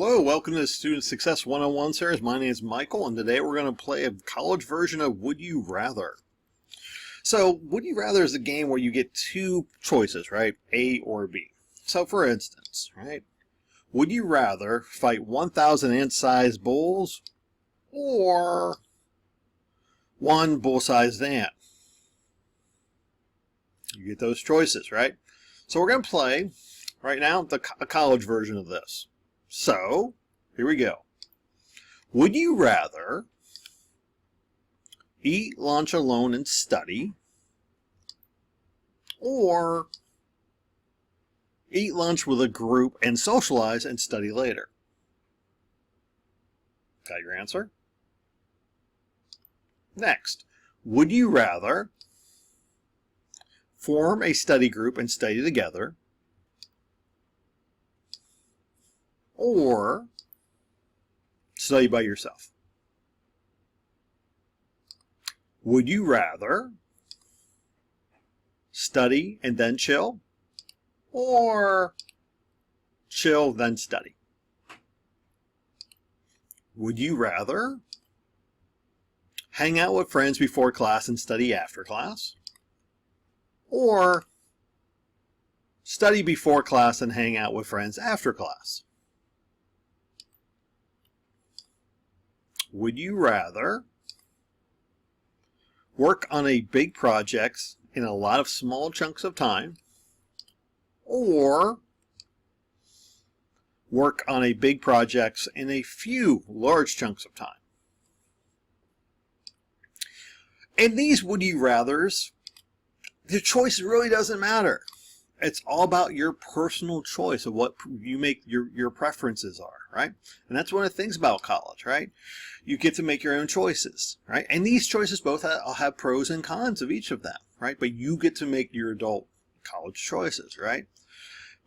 Hello, welcome to the Student Success 101 series. My name is Michael, and today we're going to play a college version of Would You Rather. So, Would You Rather is a game where you get two choices, right? A or B. So, for instance, right? Would you rather fight 1,000 ant-sized bulls or one bull-sized ant? You get those choices, right? So we're going to play, right now, a college version of this. So, here we go. Would you rather eat lunch alone and study, or eat lunch with a group and socialize and study later? Got your answer? Next, would you rather form a study group and study together, or study by yourself? Would you rather study and then chill, or chill then study? Would you rather hang out with friends before class and study after class, or study before class and hang out with friends after class? Would you rather work on a big project in a lot of small chunks of time, or work on a big project in a few large chunks of time? In these would you rathers, the choice really doesn't matter. It's all about your personal choice of what you make your preferences are, right? And that's one of the things about college, right? You get to make your own choices, right? And these choices both have pros and cons of each of them, right? But you get to make your adult college choices, right?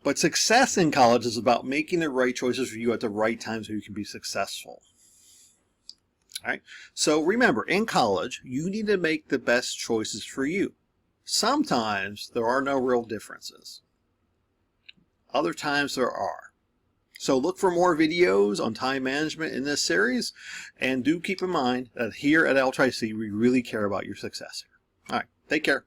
But success in college is about making the right choices for you at the right time so you can be successful. All right? So remember, in college, you need to make the best choices for you. Sometimes there are no real differences. Other times there are. So look for more videos on time management in this series, and do keep in mind that here at LCCC we really care about your success. All right, take care.